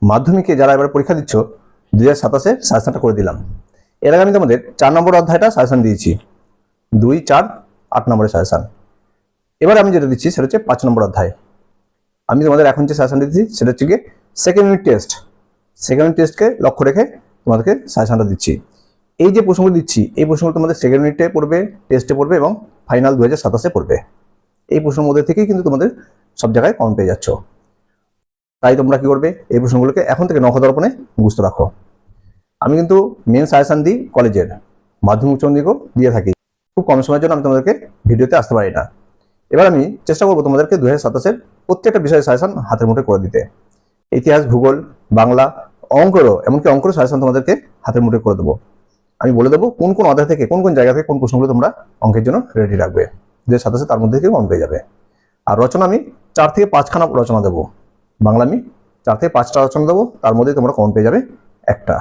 মাধ্যমিকে যারা এবার পরীক্ষা দিচ্ছ 2027-এর সাজেশনটা করে দিলাম। এর আগে আমি তোমাদের 4 নম্বর অধ্যায়টা সাজেশন দিয়েছি, 2, 4, 8 নম্বরের সাজেশন। এবার আমি যেটা দিচ্ছি সেটা হচ্ছে 5 নম্বর অধ্যায়। আমি তোমাদের এখন যে সাজেশনটা দিচ্ছি সেটা হচ্ছে গিয়ে second unit test. Second unit টেস্টকে লক্ষ্য রেখে তোমাদেরকে সাজেশনটা দিচ্ছি। এই যে প্রশ্নগুলো দিচ্ছি এই প্রশ্নগুলো তোমাদের সেকেন্ড ইউনিটে পড়বে, টেস্টে পড়বে এবং ফাইনাল 2027-এ পড়বে। এই প্রশ্নের মধ্যে থেকেই কিন্তু তোমাদের সব জায়গায় কমন পেয়ে যাচ্ছ। তাই তোমরা কি করবে, এই প্রশ্নগুলোকে এখন থেকে নখদর্পণে মুখস্থ রাখো। আমি কিন্তু মেন সাজেশন দিই কলেজের, মাধ্যমিক উচ্চ মাধ্যমিকও দিয়ে থাকি। খুব কম সময়ের জন্য আমি তোমাদেরকে ভিডিওতে আসতে পারি না। এবার আমি চেষ্টা করবো তোমাদেরকে 2027-এর প্রত্যেকটা বিষয়ের সাজেশন হাতের মুঠে করে দিতে। ইতিহাস, ভূগোল, বাংলা, অঙ্করও, এমনকি অঙ্করও সাজেশন তোমাদেরকে হাতের মুঠে করে দেবো। আমি বলে দেবো কোন কোন অধ্যায় থেকে কোন কোন জায়গা থেকে কোন প্রশ্নগুলো তোমরা অঙ্কের জন্য রেডি রাখবে। 2027 তার মধ্যে থেকে কম পেয়ে যাবে। আর রচনা আমি 4 থেকে 5খানা রচনা দেবো। বাংলা আমি 4 থেকে 5টা রচনা দেবো, তার মধ্যে তোমরা কমন পেয়ে যাবে একটা।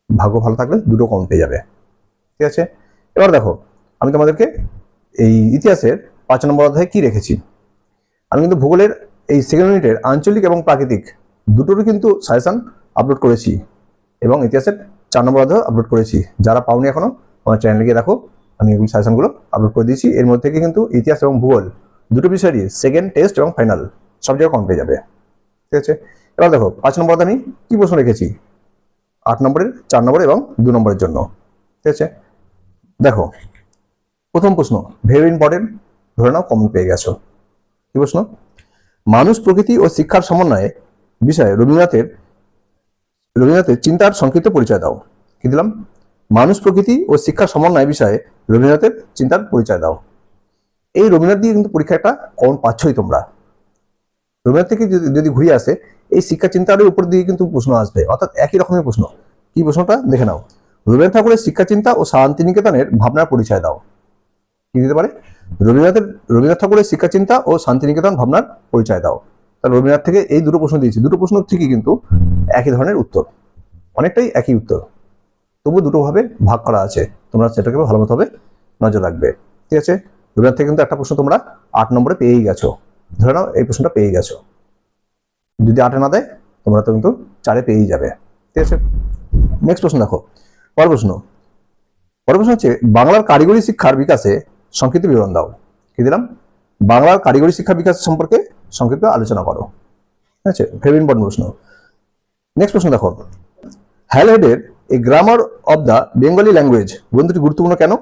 ভাগ্য ভালো থাকলে 2টো কমন পেয়ে যাবে। ঠিক আছে, এবার দেখো আমি তোমাদেরকে এই ইতিহাসের 5 নম্বর অধ্যায়ে কি রেখেছি। আমি কিন্তু ভূগোলের এই সেকেন্ড ইউনিটের আঞ্চলিক এবং প্রাকৃতিক দুটোরই কিন্তু সাজেশন আপলোড করেছি এবং ইতিহাসের 4 নম্বর অধ্যায় আপলোড করেছি। যারা পাওনি এখনো আমার চ্যানেলে গিয়ে দেখো, আমি এগুলো সাজেশনগুলো আপলোড করে দিয়েছি। এর মধ্যে থেকে কিন্তু ইতিহাস এবং ভূগোল দুটো বিষয়েরই সেকেন্ড, টেস্ট এবং ফাইনাল সব জায়গায় কম পেয়ে যাবে। ঠিক আছে, এবার দেখো 5 নম্বর অধ্যায়ে আমি কি প্রশ্ন রেখেছি 8 নম্বরের, 4 নম্বর এবং 2 নম্বরের জন্য। ঠিক আছে, দেখো প্রথম প্রশ্ন ভেরি ইম্পর্টেন্ট, ধরে নাও কমন পেয়ে গেছো। কি প্রশ্ন? মানুষ, প্রকৃতি ও শিক্ষার সমন্বয়ে বিষয়ে রবীন্দ্রনাথের চিন্তার সংক্ষিপ্ত পরিচয় দাও। কি দিলাম? মানুষ, প্রকৃতি ও শিক্ষার সমন্বয় বিষয়ে রবীন্দ্রনাথের চিন্তার পরিচয় দাও। এই রবীন্দ্রনাথ দিয়ে কিন্তু পরীক্ষা একটা কমন পাচ্ছই তোমরা। রবীন্দ্রনাথ থেকে যদি ঘুরিয়ে আসে এই শিক্ষা চিন্তার উপর দিয়ে কিন্তু প্রশ্ন আসবে, অর্থাৎ একই রকমের প্রশ্ন। কি প্রশ্নটা দেখে নাও, রবীন্দ্রনাথ ঠাকুরের শিক্ষা চিন্তা ও শান্তিনিকেতনের ভাবনার পরিচয় দাও। কি দিতে পারে? রবীন্দ্রনাথ ঠাকুরের শিক্ষা চিন্তা ও শান্তিনিকেতন ভাবনার পরিচয় দাও। তাহলে রবীন্দ্রনাথ থেকে এই দুটো প্রশ্ন দিয়েছি, দুটো প্রশ্ন ঠিকই কিন্তু একই ধরনের উত্তর, অনেকটাই একই উত্তর, তবু দুটো ভাবে ভাগ করা আছে। তোমরা সেটাকে ভালো মতো হবে নজর রাখবে। ঠিক আছে, রবীন্দ্রনাথ থেকে কিন্তু একটা প্রশ্ন তোমরা 8 নম্বরে পেয়েই গেছো। ধরে নাও এই প্রশ্নটা পেয়ে গেছো, যদি 8-এ না দেয় তোমরা তো কিন্তু 4-এ পেয়েই যাবে। ঠিক আছে, নেক্সট প্রশ্ন দেখো। পরের প্রশ্ন হচ্ছে বাংলার কারিগরি শিক্ষার বিকাশে সংক্ষিপ্ত বিবরণ দাও। কি দিলাম? বাংলার কারিগরি শিক্ষা বিকাশ সম্পর্কে সংক্ষিপ্ত আলোচনা করো। ঠিক আছে, ভেরি ইম্পর্টেন্ট প্রশ্ন। নেক্সট প্রশ্ন দেখো, হ্যালহেডের a grammar of the Bengali language গ্রন্থটি গুরুত্বপূর্ণ কেন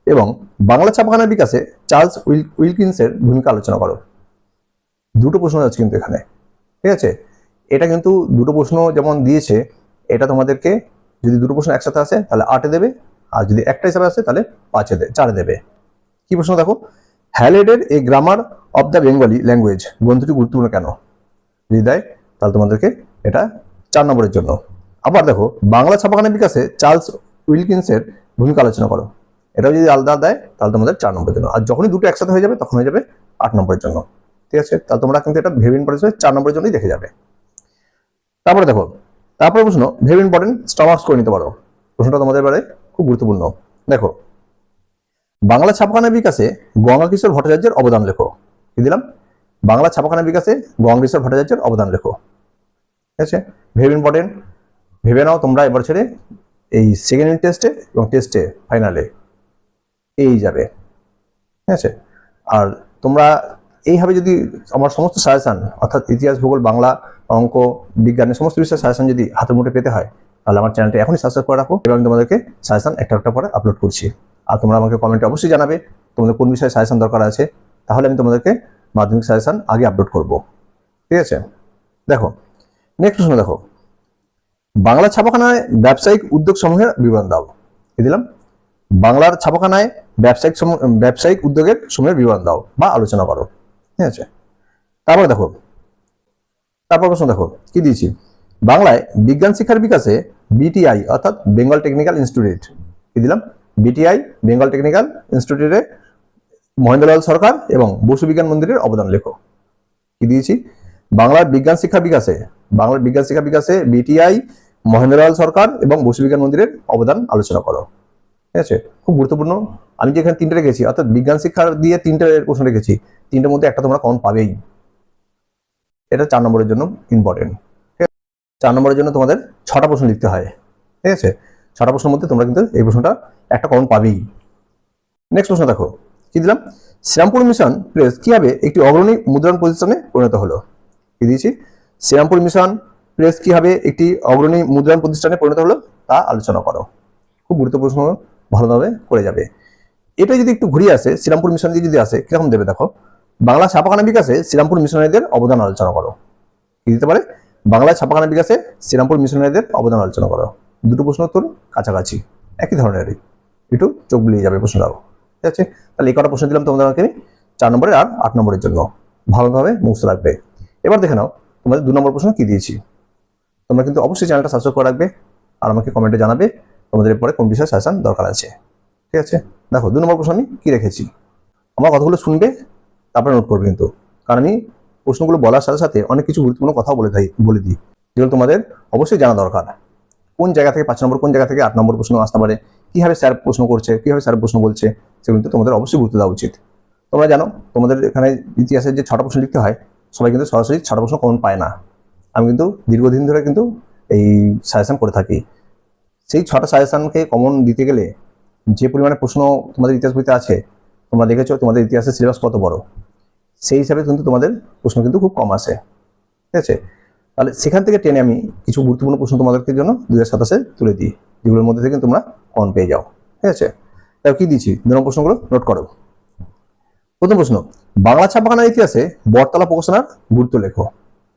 এবং বাংলা ছাপাখানার বিকাশে চার্লস উইলকিন্সের ভূমিকা আলোচনা করো। দুটো প্রশ্ন আছে কিন্তু এখানে। ঠিক আছে, এটা কিন্তু দুটো প্রশ্ন যেমন দিয়েছে, এটা তোমাদেরকে যদি দুটো প্রশ্ন একসাথে আসে তাহলে 8-এ দেবে, আর যদি একটা হিসাবে আসে তাহলে 4-এ দেবে। কি প্রশ্ন দেখো, হ্যালহেডের a grammar of the Bengali language গ্রন্থটি গুরুত্বপূর্ণ কেন, যদি দেয় তাহলে তোমাদেরকে এটা 4 নম্বরের জন্য। আবার দেখো বাংলা ছাপাখানার বিকাশে চার্লস উইলকিন্সের ভূমিকা আলোচনা করো, এটাও যদি আলাদা দেয় তাহলে তোমাদের 4 নম্বরের জন্য। আর যখনই দুটো একসাথে হয়ে যাবে তখন হয়ে যাবে 8 নম্বরের জন্য। ঠিক আছে, তাহলে তোমরা কিন্তু এটা ভেরি ইম্পর্টেন্ট 4 নম্বরের জন্যই দেখে যাবে। তারপরে দেখো, তারপরে প্রশ্ন ভেরি ইম্পর্টেন্ট, স্টপ মার্কস করে নিতে পারো। প্রশ্নটা তোমাদের এবারে খুব গুরুত্বপূর্ণ। দেখো, বাংলা ছাপাখানার বিকাশে গঙ্গাকিশোর ভট্টাচার্যের অবদান লেখো। কি দিলাম? বাংলা ছাপাখানার বিকাশে গঙ্গাকিশোর ভট্টাচার্যের অবদান লেখো। ঠিক আছে, ভেরি ইম্পর্টেন্ট, ভেবে নাও তোমরা এবার ছেড়ে এই সেকেন্ড ইউনিট টেস্টে এবং টেস্টে ফাইনালে পেয়েই যাবে। ঠিক আছে, আর তোমরা এইভাবে যদি আমার সমস্ত সাজেশন অর্থাৎ ইতিহাস, ভূগোল, বাংলা, অঙ্ক, বিজ্ঞানের সমস্ত বিষয়ের সাজেশন যদি হাতের মুঠে পেতে হয় তাহলে আমার চ্যানেলটা এখনই সাবস্ক্রাইব করে রাখো এবং তোমাদেরকে সাজেশন একটা একটা করে আপলোড করছি। আর তোমরা আমাকে কমেন্টে অবশ্যই জানাবে তোমাদের কোন বিষয়ে সাজেশন দরকার আছে, তাহলে আমি তোমাদেরকে মাধ্যমিক সাজেশন আগে আপলোড করব। ঠিক আছে, দেখো নেক্সট প্রশ্ন দেখো, বাংলা ছাপাখানায় ব্যবসায়িক উদ্যোগ সমূহের বিবরণ দাও। কি দিলাম? বাংলার ছাপাখানায় ব্যবসায়িক উদ্যোগের সমূহের বিবরণ দাও বা আলোচনা করো। ঠিক আছে, তারপর প্রশ্ন দেখো কি দিয়েছি, বাংলায় বিজ্ঞান শিক্ষার বিকাশে বিটিআই অর্থাৎ বেঙ্গল টেকনিক্যাল ইনস্টিটিউট। কি দিলাম? বিটিআই বিঙ্গল টেকনিক্যাল ইনস্টিটিউটে মহেন্দ্রলাল সরকার এবং বসু বিজ্ঞান মন্দিরের অবদান লেখো। কি দিয়েছি? বাংলার বিজ্ঞান শিক্ষা বিকাশে বিটিআই, মহেন্দ্রলাল সরকার এবং বসু বিজ্ঞান মন্দিরের অবদান আলোচনা করো। ঠিক আছে, খুব গুরুত্বপূর্ণ। আমি যে এখানে 3টে রেখেছি অর্থাৎ বিজ্ঞান শিক্ষার দিয়ে 3টে প্রশ্ন রেখেছি, 3টের মধ্যে একটা তোমরা কমন পাবেই। এটা 4 নম্বরের জন্য ইম্পর্টেন্ট। 4 নম্বরের জন্য তোমাদের 6টা প্রশ্ন লিখতে হয়, ঠিক আছে? 6টা প্রশ্নের মধ্যে তোমরা কিন্তু এই প্রশ্নটা একটা কমন পাবেই। নেক্সট প্রশ্ন দেখো, কি দিলাম? শ্রীরামপুর মিশন প্রেস কিভাবে একটি অগ্রণী মুদ্রণ প্রতিষ্ঠানে পরিণত হলো? কি দিয়েছি? শ্রীরামপুর মিশন প্রেস কিভাবে একটি অগ্রণী মুদ্রণ প্রতিষ্ঠানে পরিণত হলো তা আলোচনা করো। খুব গুরুত্বপূর্ণ প্রশ্ন, ভালোভাবে করে যাবে। এটা যদি একটু ঘুরিয়ে আসে, শ্রীরামপুর মিশন দিয়ে যদি আসে, কিরকম দেবে দেখো? বাংলা ছাপাখানা বিকাশে শ্রীরামপুর মিশনারিদের অবদান আলোচনা করো। কি দিতে পারে? বাংলা ছাপাখানা বিকাশে শ্রীরামপুর মিশনারিদের অবদান আলোচনা করো। দুটো প্রশ্ন উত্তর কাছাকাছি, একই ধরনেরই, একটু চোখ বুলিয়ে যাবে প্রশ্নটাও, ঠিক আছে? তাহলে এই কটা প্রশ্ন দিলাম তোমাদেরকে আমি 4 নম্বরের আর 8 নম্বরের জন্য, ভালোভাবে মুখস্থ রাখবে। এবার দেখে নাও তোমাদের 2 নম্বর প্রশ্ন কি দিয়েছি। তোমরা কিন্তু অবশ্যই চ্যানেলটা সাবস্ক্রাইব করে রাখবে আর আমাকে কমেন্টে জানাবে তোমাদের এরপরে কোন বিষয়ে সাজেশন দরকার আছে, ঠিক আছে? দেখো 2 নম্বর প্রশ্ন আমি কি রেখেছি, আমার কথাগুলো শুনবে, তারপরে নোট করবে কিন্তু, কারণ আমি প্রশ্নগুলো বলার সাথে সাথে অনেক কিছু গুরুত্বপূর্ণ কথা বলে দিই, যেগুলো তোমাদের অবশ্যই জানা দরকার। কোন জায়গা থেকে 5 নম্বর, কোন জায়গা থেকে 8 নম্বর প্রশ্ন আসতে পারে, কিভাবে স্যার প্রশ্ন করছে, কিভাবে স্যার প্রশ্ন বলছে, সেগুলো কিন্তু তোমাদের অবশ্যই গুরুত্ব দেওয়া উচিত। তোমরা জানো তোমাদের এখানে ইতিহাসের যে 6টা প্রশ্ন লিখতে হয়, সবাই কিন্তু সরাসরি 6টা প্রশ্ন কমন পায় না। আমি কিন্তু দীর্ঘদিন ধরে কিন্তু এই সাজেশন করে থাকি। সেই 6টা সাজেশনকে কমন দিতে গেলে যে পরিমাণে প্রশ্ন তোমাদের ইতিহাস বইতে আছে, তোমরা দেখেছো তোমাদের ইতিহাসের সিলেবাস কত বড়, সেই হিসাবে কিন্তু তোমাদের প্রশ্ন কিন্তু খুব কম আসে, ঠিক আছে? তাহলে সেখান থেকে টেনে আমি কিছু গুরুত্বপূর্ণ প্রশ্ন তোমাদেরকে জন্য 2027 তুলে দিই, যেগুলোর মধ্যে থেকে তোমরা কমন পেয়ে যাও, ঠিক আছে? তাই কি দিচ্ছি, 2 নম্বর প্রশ্নগুলো নোট করো। প্রথম প্রশ্ন, বাংলা ছাপাখানার ইতিহাসে বটতলা প্রকাশনার গুরুত্ব লেখো।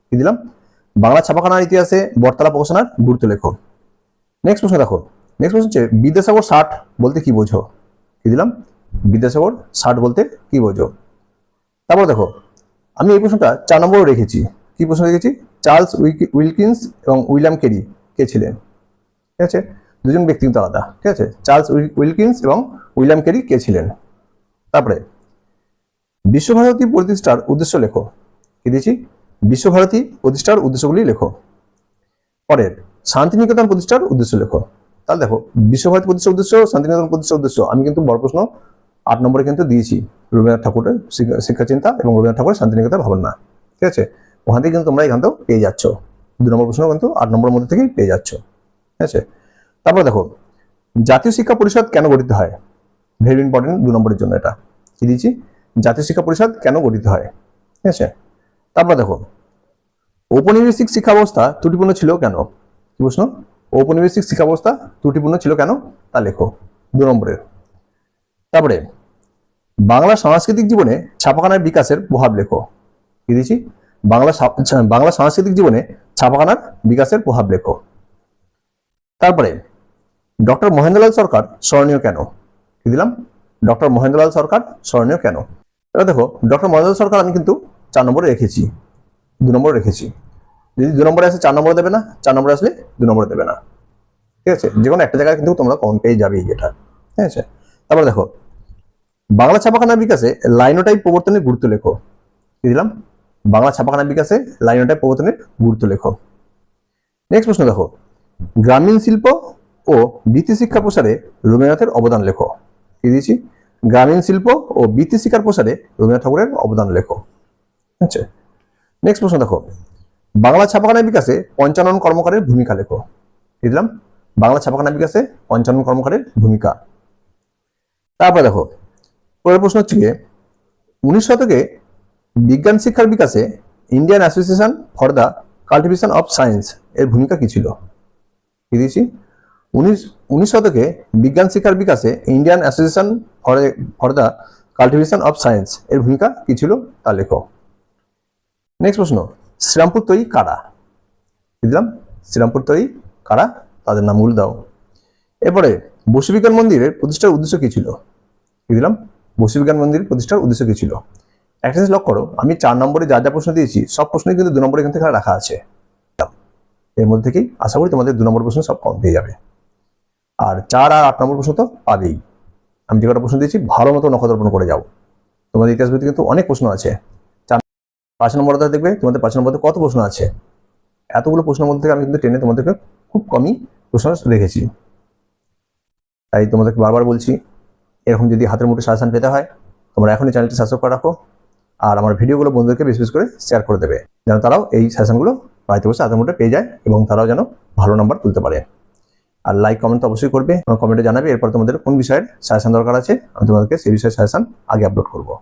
কি দিলাম? বাংলা ছাপাখানার ইতিহাসে বটতলা প্রকাশনার গুরুত্ব লেখো। নেক্সট প্রশ্ন দেখো, নেক্সট প্রশ্ন হচ্ছে বিদ্যাসাগর 60 বলতে কি বোঝো? কি দিলাম? বিদ্যাসাগর 60 বলতে কি বোঝো? তারপর দেখো, আমি এই প্রশ্নটা 4 নম্বরে রেখেছি। কি প্রশ্ন রেখেছি? চার্লস উইলকিন্স এবং উইলিয়াম কেরি কে ছিলেন? ঠিক আছে, দুজন ব্যক্তি কিন্তু আলাদা, ঠিক আছে? চার্লস উইলকিন্স এবং উইলিয়াম কেরি কে ছিলেন? তারপরে বিশ্বভারতী প্রতিষ্ঠার উদ্দেশ্য লেখো। কি দিয়েছি? বিশ্বভারতী প্রতিষ্ঠার উদ্দেশ্যগুলি লেখো। পরের, শান্তিনিকেতন প্রতিষ্ঠার উদ্দেশ্য লেখো। তাহলে দেখো, বিশ্বভারতী প্রতিষ্ঠার উদ্দেশ্য, শান্তিনিকেতন প্রতিষ্ঠার উদ্দেশ্য আমি কিন্তু বড় প্রশ্ন 8 নম্বরে কিন্তু দিয়েছি, রবীন্দ্রনাথ ঠাকুরের শিক্ষা চিন্তা এবং রবীন্দ্রনাথ ঠাকুরের শান্তিনিকেতন ভাবনা, ঠিক আছে? ওখান থেকে কিন্তু তোমরা এখানটাও পেয়ে যাচ্ছ, 2 নম্বর প্রশ্ন কিন্তু 8 নম্বরের মধ্যে থেকেই পেয়ে যাচ্ছ, ঠিক আছে? তারপর দেখো, জাতীয় শিক্ষা পরিষদ কেন গঠিত হয়? ভেরি ইম্পর্টেন্ট 2 নম্বরের জন্য এটা। কি দিয়েছি? জাতীয় শিক্ষা পরিষদ কেন গঠিত হয়, ঠিক আছে? তারপর দেখো, ঔপনিবেশিক শিক্ষা ব্যবস্থা ত্রুটিপূর্ণ ছিল কেন? কি প্রশ্ন? ঔপনিবেশিক শিক্ষা ব্যবস্থা ত্রুটিপূর্ণ ছিল কেন তা লেখো, 2 নম্বরের। তারপরে বাংলা সাংস্কৃতিক জীবনে ছাপাখানার বিকাশের প্রভাব লেখো। কি দিয়েছি? বাংলা সাংস্কৃতিক জীবনে ছাপাখানার বিকাশের প্রভাব লেখো। তারপরে ডক্টর মহেন্দ্রলাল সরকার স্মরণীয় কেন? কি দিলাম? ডক্টর মহেন্দ্রলাল সরকার স্মরণীয় কেন? এবার দেখো, ডক্টর মহেন্দ্রলাল সরকার আমি কিন্তু 4 নম্বরে রেখেছি, 2 নম্বরে রেখেছি। যদি 2 নম্বরে আসে 4 নম্বরে দেবে না, 4 নম্বরে আসলে 2 নম্বরে দেবে না, ঠিক আছে? যে কোনো একটা জায়গায় কিন্তু তোমরা কম পেয়ে যাবেই এটা, ঠিক আছে? তারপরে দেখো, বাংলা ছাপাখানার বিকাশে লাইনোটাইপ প্রবর্তনের গুরুত্ব লেখো। কি দিলাম? বাংলা ছাপাখানার বিকাশে লাইনোটাইপ প্রবর্তনের গুরুত্ব লেখো। নেক্সট প্রশ্ন দেখো, গ্রামীণ শিল্প ও বৃত্তি শিক্ষা প্রসারে রবীন্দ্রনাথের অবদান লেখো। কি দিয়েছি? গ্রামীণ শিল্প ও বৃত্তি শিক্ষার প্রসারে রবীন্দ্রনাথ ঠাকুরের অবদান লেখো, ঠিক আছে? নেক্সট প্রশ্ন দেখো, বাংলা ছাপাখানার বিকাশে পঞ্চানন কর্মকারের ভূমিকা লেখো। কি দিলাম? বাংলা ছাপাখানার বিকাশে পঞ্চানন কর্মকারের ভূমিকা। তারপর দেখো, পরের প্রশ্ন হচ্ছে 19 শতকে বিজ্ঞান শিক্ষার বিকাশে Indian association for the cultivation of science এর ভূমিকা কি ছিল? কি দিয়েছি? 19 শতকে বিজ্ঞান শিক্ষার বিকাশে Indian association for the cultivation of science এর ভূমিকা কি ছিল তা লেখো। নেক্সট প্রশ্ন, শ্রীরামপুর তৈরি কারা? কি দিলাম? শ্রীরামপুর তৈরি কারা, তাদের নামগুলো দাও। এরপরে বসুবিজ্ঞান মন্দিরের প্রতিষ্ঠার উদ্দেশ্য কি ছিল? কি দিলাম? বসুবিজ্ঞান মন্দির প্রতিষ্ঠার উদ্দেশ্য কি ছিল? একটা জিনিস লক্ষ্য করো, আমি 4 নম্বরে যা যা প্রশ্ন দিয়েছি সব প্রশ্নই কিন্তু 2 নম্বরে এখান থেকে রাখা আছে। এর মধ্যে থেকেই আশা করি তোমাদের 2 নম্বর প্রশ্ন সব কম পেয়ে যাবে, আর 4 আর 8 নম্বর প্রশ্ন তো পাবেই। আমি যে কটা প্রশ্ন দিয়েছি ভালো মতো নখদর্পণ করে যাও। তোমাদের ইতিহাস বইতে কিন্তু অনেক প্রশ্ন আছে। 5 নম্বরে দেখবে তোমাদের 5 নম্বরে কত প্রশ্ন আছে। এতগুলো প্রশ্নের মধ্যে থেকে আমি কিন্তু টেনে তোমাদেরকে খুব কমই প্রশ্ন রেখেছি। তাই তোমাদেরকে বারবার বলছি, এরকম যদি হাতের মুঠে সাজেশন পেতে হয় তোমরা এখনই চ্যানেলটি সাবস্ক্রাইব করে রাখো, আর আমার ভিডিওগুলো বন্ধুদেরকে বেশি বেশি করে শেয়ার করে দেবে, যেন তারাও এই সাজেশনগুলো বাড়িতে বসে আধা ঘন্টা পেয়ে যায় এবং তারাও যেন ভালো নাম্বার তুলতে পারে। আর লাইক কমেন্ট তো অবশ্যই করবে, কমেন্টে জানাবে এরপর তোমাদের কোন বিষয়ের সাজেশন দরকার আছে, আমি তোমাদেরকে সেই বিষয়ে সাজেশন আগে আপলোড করবো।